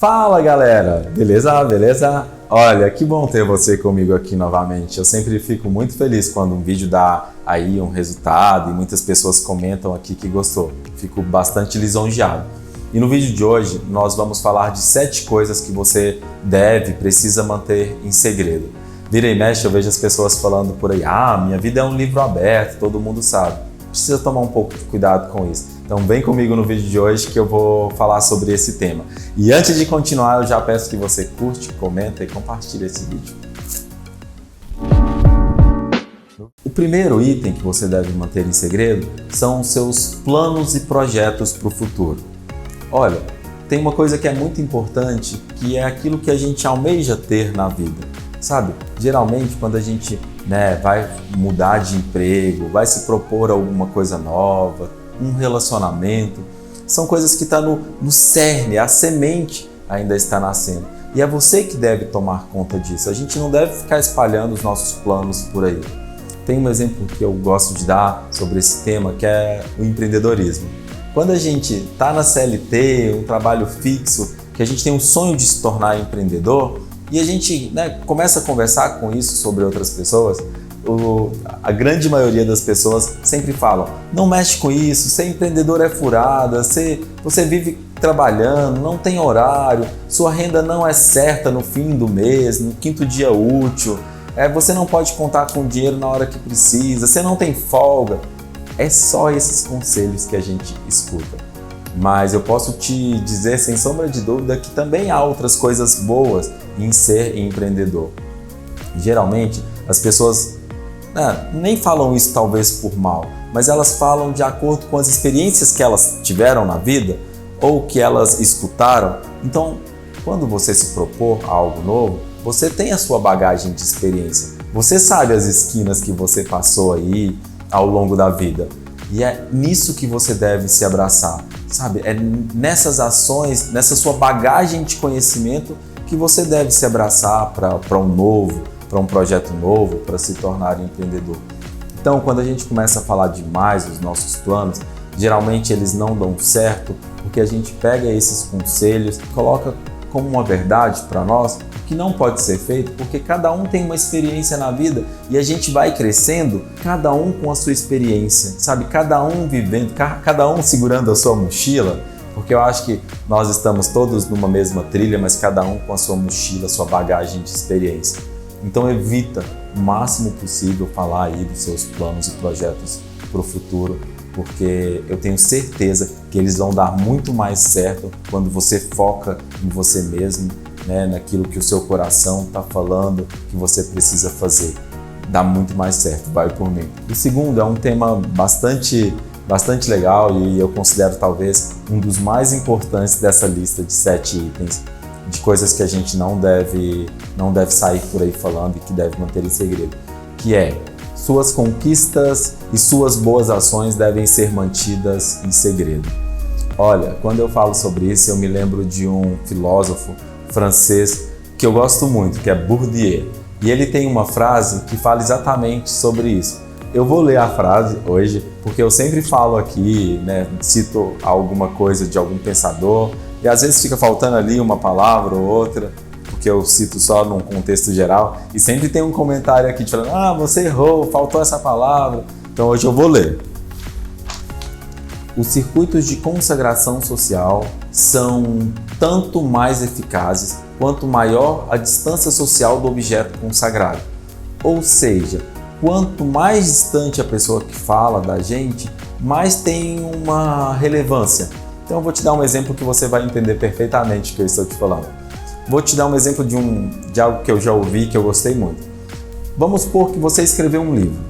Fala galera, beleza? Beleza? Olha, que bom ter você comigo aqui novamente. Eu sempre fico muito feliz quando um vídeo dá aí um resultado e muitas pessoas comentam aqui que gostou. Fico bastante lisonjeado. E no vídeo de hoje nós vamos falar de 7 coisas que você precisa manter em segredo. Vira e mexe, eu vejo as pessoas falando por aí, minha vida é um livro aberto, todo mundo sabe. Precisa tomar um pouco de cuidado com isso. Então vem comigo no vídeo de hoje que eu vou falar sobre esse tema. E antes de continuar, eu já peço que você curte, comenta e compartilhe esse vídeo. O primeiro item que você deve manter em segredo são os seus planos e projetos para o futuro. Olha, tem uma coisa que é muito importante, que é aquilo que a gente almeja ter na vida. Sabe, geralmente quando a gente vai mudar de emprego, vai se propor alguma coisa nova, um relacionamento, são coisas que estão no cerne, a semente ainda está nascendo. E é você que deve tomar conta disso. A gente não deve ficar espalhando os nossos planos por aí. Tem um exemplo que eu gosto de dar sobre esse tema, que é o empreendedorismo. Quando a gente está na CLT, um trabalho fixo, que a gente tem um sonho de se tornar empreendedor, e a gente começa a conversar com isso sobre outras pessoas, a grande maioria das pessoas sempre falam, não mexe com isso, ser empreendedor é furada, você vive trabalhando, não tem horário, sua renda não é certa no fim do mês, no 5º dia útil, você não pode contar com dinheiro na hora que precisa, você não tem folga. É só esses conselhos que a gente escuta. Mas eu posso te dizer, sem sombra de dúvida, que também há outras coisas boas em ser empreendedor. Geralmente, as pessoas nem falam isso talvez por mal, mas elas falam de acordo com as experiências que elas tiveram na vida ou que elas escutaram. Então, quando você se propor a algo novo, você tem a sua bagagem de experiência. Você sabe as esquinas que você passou aí ao longo da vida. E é nisso que você deve se abraçar, sabe? É nessas ações, nessa sua bagagem de conhecimento que você deve se abraçar para um projeto novo, para se tornar empreendedor. Então, quando a gente começa a falar demais dos nossos planos, geralmente eles não dão certo, porque a gente pega esses conselhos, coloca como uma verdade para nós, que não pode ser feito, porque cada um tem uma experiência na vida e a gente vai crescendo, cada um com a sua experiência, sabe? Cada um vivendo, cada um segurando a sua mochila, porque eu acho que nós estamos todos numa mesma trilha, mas cada um com a sua mochila, sua bagagem de experiência. Então evita o máximo possível falar aí dos seus planos e projetos para o futuro, porque eu tenho certeza que eles vão dar muito mais certo quando você foca em você mesmo, naquilo que o seu coração está falando que você precisa fazer. Dá muito mais certo, vai por mim. O segundo é um tema bastante legal e eu considero talvez um dos mais importantes dessa lista de 7 itens, de coisas que a gente não deve sair por aí falando e que deve manter em segredo, que é: suas conquistas e suas boas ações devem ser mantidas em segredo. Olha, quando eu falo sobre isso, eu me lembro de um filósofo francês que eu gosto muito, que é Bourdieu. E ele tem uma frase que fala exatamente sobre isso. Eu vou ler a frase hoje, porque eu sempre falo aqui, cito alguma coisa de algum pensador, e às vezes fica faltando ali uma palavra ou outra, porque eu cito só num contexto geral, e sempre tem um comentário aqui falando, você errou, faltou essa palavra. Então hoje eu vou ler. Os circuitos de consagração social são tanto mais eficazes quanto maior a distância social do objeto consagrado. Ou seja, quanto mais distante a pessoa que fala da gente, mais tem uma relevância. Então eu vou te dar um exemplo que você vai entender perfeitamente o que eu estou te falando. Vou te dar um exemplo de algo que eu já ouvi que eu gostei muito. Vamos supor que você escreveu um livro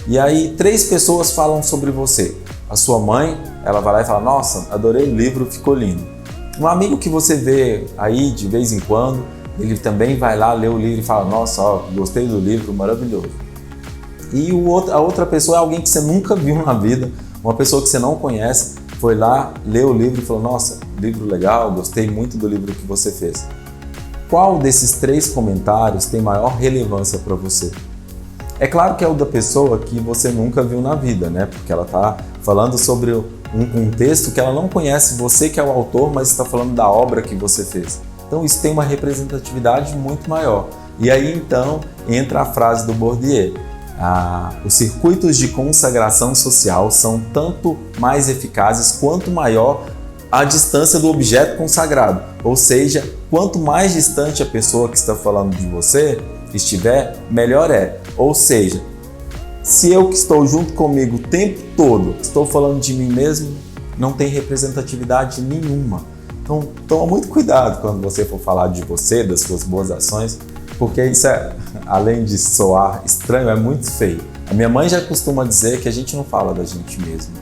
e aí 3 pessoas falam sobre você. A sua mãe, ela vai lá e fala, nossa, adorei o livro, ficou lindo. Um amigo que você vê aí de vez em quando, ele também vai lá ler o livro e fala, nossa, gostei do livro, maravilhoso. E a outra pessoa é alguém que você nunca viu na vida, uma pessoa que você não conhece, foi lá, leu o livro e falou, nossa, livro legal, gostei muito do livro que você fez. Qual desses 3 comentários tem maior relevância para você? É claro que é o da pessoa que você nunca viu na vida, porque ela está falando sobre um contexto que ela não conhece, você que é o autor, mas está falando da obra que você fez. Então isso tem uma representatividade muito maior. E aí então entra a frase do Bourdieu. Os circuitos de consagração social são tanto mais eficazes quanto maior a distância do objeto consagrado. Ou seja, quanto mais distante a pessoa que está falando de você estiver, melhor é. Ou seja, se eu que estou junto comigo o tempo todo estou falando de mim mesmo, não tem representatividade nenhuma. Então, toma muito cuidado quando você for falar de você, das suas boas ações, porque isso além de soar estranho, é muito feio. A minha mãe já costuma dizer que a gente não fala da gente mesmo.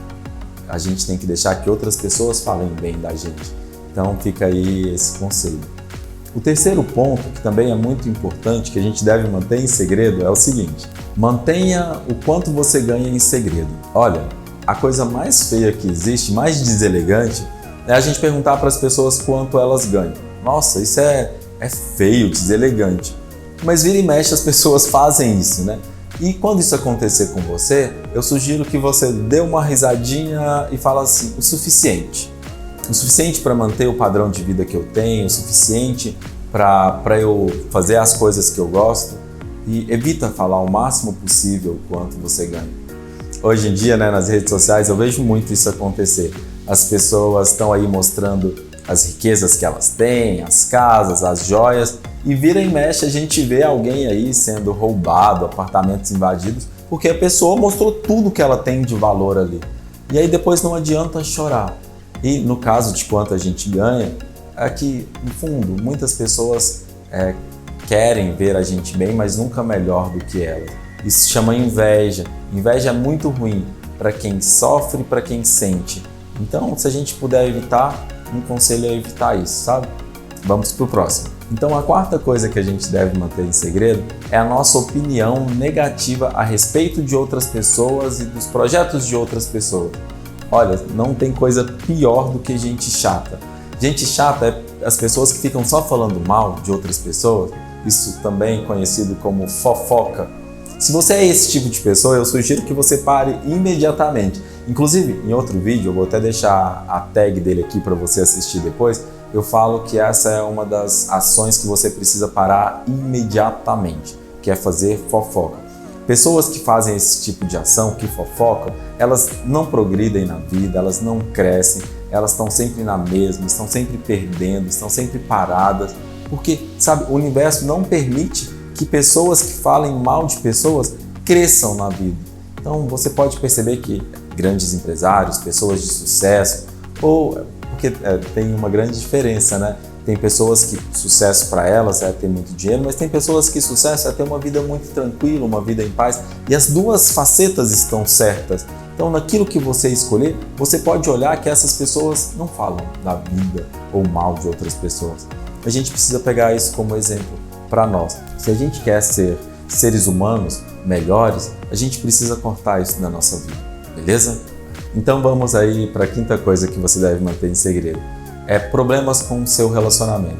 A gente tem que deixar que outras pessoas falem bem da gente. Então, fica aí esse conselho. O terceiro ponto, que também é muito importante, que a gente deve manter em segredo, é o seguinte: mantenha o quanto você ganha em segredo. Olha, a coisa mais feia que existe, mais deselegante, é a gente perguntar para as pessoas quanto elas ganham. Nossa, isso é feio, deselegante. Mas vira e mexe as pessoas fazem isso, né? E quando isso acontecer com você, eu sugiro que você dê uma risadinha e fale assim: o suficiente. O suficiente para manter o padrão de vida que eu tenho, o suficiente para eu fazer as coisas que eu gosto, e evita falar o máximo possível quanto você ganha. Hoje em dia, né, nas redes sociais, eu vejo muito isso acontecer. As pessoas estão aí mostrando as riquezas que elas têm, as casas, as joias, e vira e mexe a gente vê alguém aí sendo roubado, apartamentos invadidos, porque a pessoa mostrou tudo que ela tem de valor ali. E aí depois não adianta chorar. E no caso de quanto a gente ganha, é que, no fundo, muitas pessoas querem ver a gente bem, mas nunca melhor do que elas. Isso se chama inveja. Inveja é muito ruim para quem sofre e para quem sente. Então, se a gente puder evitar, um conselho é evitar isso, sabe? Vamos para o próximo. Então, a quarta coisa que a gente deve manter em segredo é a nossa opinião negativa a respeito de outras pessoas e dos projetos de outras pessoas. Olha, não tem coisa pior do que gente chata. Gente chata é as pessoas que ficam só falando mal de outras pessoas, isso também é conhecido como fofoca. Se você é esse tipo de pessoa, eu sugiro que você pare imediatamente. Inclusive, em outro vídeo, eu vou até deixar a tag dele aqui para você assistir depois, eu falo que essa é uma das ações que você precisa parar imediatamente, que é fazer fofoca. Pessoas que fazem esse tipo de ação, que fofocam, elas não progridem na vida, elas não crescem, elas estão sempre na mesma, estão sempre perdendo, estão sempre paradas, porque, sabe, o universo não permite que pessoas que falem mal de pessoas cresçam na vida. Então você pode perceber que grandes empresários, pessoas de sucesso, ou porque tem uma grande diferença, né? Tem pessoas que sucesso para elas é ter muito dinheiro, mas tem pessoas que sucesso é ter uma vida muito tranquila, uma vida em paz, e as duas facetas estão certas. Então, naquilo que você escolher, você pode olhar que essas pessoas não falam da vida ou mal de outras pessoas. A gente precisa pegar isso como exemplo para nós. Se a gente quer ser seres humanos melhores, a gente precisa cortar isso na nossa vida, beleza? Então vamos aí para a quinta coisa que você deve manter em segredo. Problemas com o seu relacionamento.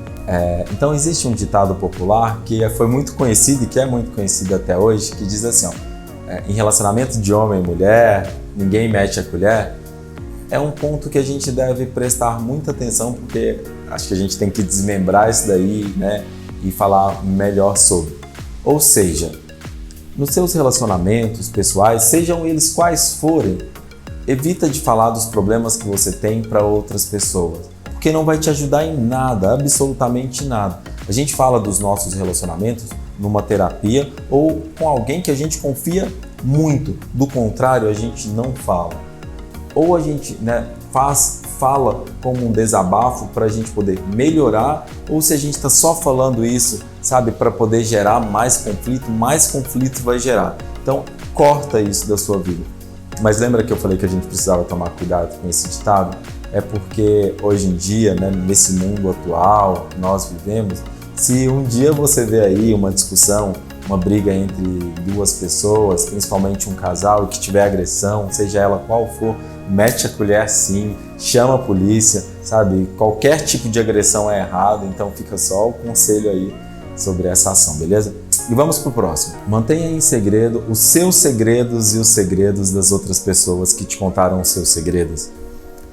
Então existe um ditado popular que foi muito conhecido e que é muito conhecido até hoje, que diz assim, em relacionamento de homem e mulher, ninguém mete a colher. É um ponto que a gente deve prestar muita atenção, porque acho que a gente tem que desmembrar isso daí, né, e falar melhor sobre. Ou seja, nos seus relacionamentos pessoais, sejam eles quais forem, evita de falar dos problemas que você tem para outras pessoas, porque não vai te ajudar em nada, absolutamente nada. A gente fala dos nossos relacionamentos numa terapia ou com alguém que a gente confia muito, do contrário a gente não fala. Ou a gente fala como um desabafo para a gente poder melhorar, ou se a gente está só falando isso, sabe, para poder gerar mais conflito vai gerar. Então corta isso da sua vida. Mas lembra que eu falei que a gente precisava tomar cuidado com esse ditado? É porque hoje em dia, né, nesse mundo atual que nós vivemos, se um dia você vê aí uma discussão, uma briga entre duas pessoas, principalmente um casal, que tiver agressão, seja ela qual for, mete a colher sim, chama a polícia, sabe? Qualquer tipo de agressão é errado, então fica só o conselho aí sobre essa ação, beleza? E vamos pro próximo. Mantenha em segredo os seus segredos e os segredos das outras pessoas que te contaram os seus segredos.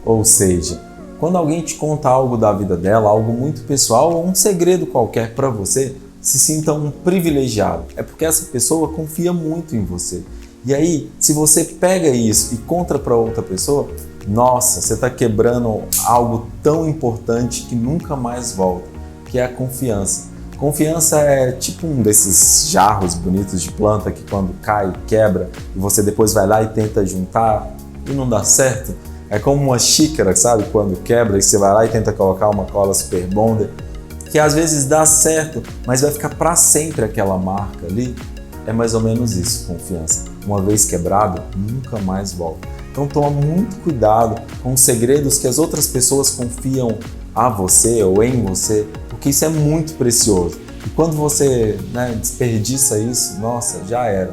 Ou seja, quando alguém te conta algo da vida dela, algo muito pessoal ou um segredo qualquer para você, se sinta um privilegiado. É porque essa pessoa confia muito em você. E aí, se você pega isso e conta para outra pessoa, nossa, você está quebrando algo tão importante que nunca mais volta, que é a confiança. Confiança é tipo um desses jarros bonitos de planta que quando cai, quebra, e você depois vai lá e tenta juntar e não dá certo. É como uma xícara, sabe? Quando quebra e você vai lá e tenta colocar uma cola super bonder, que às vezes dá certo, mas vai ficar para sempre aquela marca ali. É mais ou menos isso, confiança. Uma vez quebrado, nunca mais volta. Então toma muito cuidado com os segredos que as outras pessoas confiam a você ou em você, porque isso é muito precioso. E quando você desperdiça isso, nossa, já era.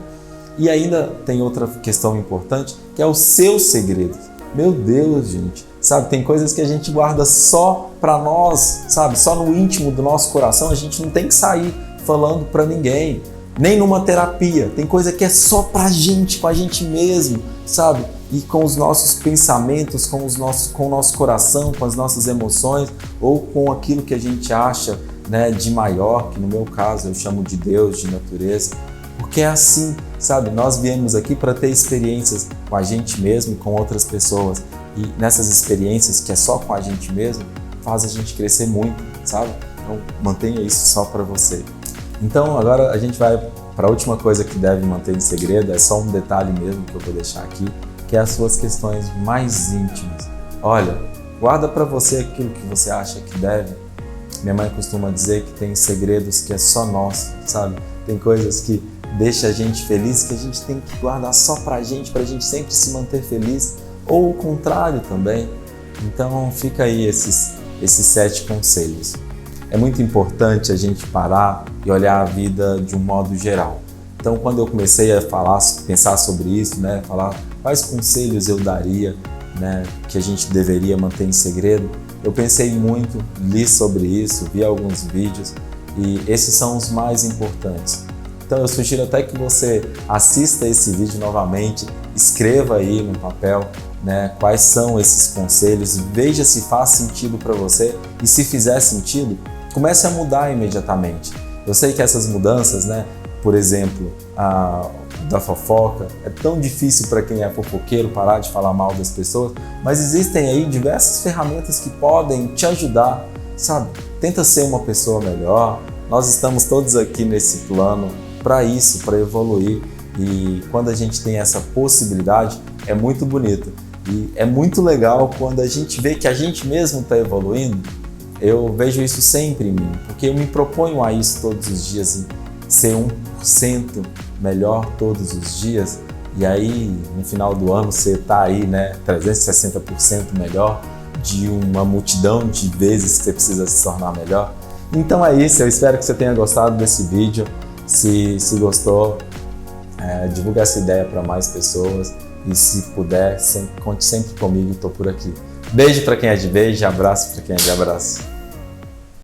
E ainda tem outra questão importante, que é o seu segredo. Meu Deus, gente, sabe, tem coisas que a gente guarda só para nós, sabe, só no íntimo do nosso coração, a gente não tem que sair falando para ninguém, nem numa terapia. Tem coisa que é só pra gente, com a gente mesmo, sabe? E com os nossos pensamentos, com o nosso coração, com as nossas emoções, ou com aquilo que a gente acha, de maior, que no meu caso eu chamo de Deus, de natureza. Porque é assim, sabe? Nós viemos aqui para ter experiências com a gente mesmo e com outras pessoas. E nessas experiências, que é só com a gente mesmo, faz a gente crescer muito, sabe? Então mantenha isso só para você. Então agora a gente vai para a última coisa que deve manter em segredo, é só um detalhe mesmo que eu vou deixar aqui, que é as suas questões mais íntimas. Olha, guarda para você aquilo que você acha que deve. Minha mãe costuma dizer que tem segredos que é só nosso, sabe? Tem coisas que deixam a gente feliz que a gente tem que guardar só pra gente sempre se manter feliz, ou o contrário também. Então fica aí esses 7 conselhos. É muito importante a gente parar e olhar a vida de um modo geral. Então, quando eu comecei a pensar sobre isso, falar quais conselhos eu daria, que a gente deveria manter em segredo, eu pensei muito, li sobre isso, vi alguns vídeos e esses são os mais importantes. Então, eu sugiro até que você assista esse vídeo novamente, escreva aí no papel, quais são esses conselhos, veja se faz sentido para você e se fizer sentido, comece a mudar imediatamente. Eu sei que essas mudanças, por exemplo, da fofoca, é tão difícil para quem é fofoqueiro parar de falar mal das pessoas, mas existem aí diversas ferramentas que podem te ajudar, sabe? Tenta ser uma pessoa melhor. Nós estamos todos aqui nesse plano para isso, para evoluir, e quando a gente tem essa possibilidade, é muito bonito. E é muito legal quando a gente vê que a gente mesmo está evoluindo. Eu vejo isso sempre em mim, porque eu me proponho a isso todos os dias, ser 1% melhor todos os dias, e aí no final do ano você está aí, 360% melhor de uma multidão de vezes que você precisa se tornar melhor. Então é isso, eu espero que você tenha gostado desse vídeo. Se gostou, divulgue essa ideia para mais pessoas e se puder, conte sempre comigo, estou por aqui. Beijo para quem é de beijo, abraço para quem é de abraço.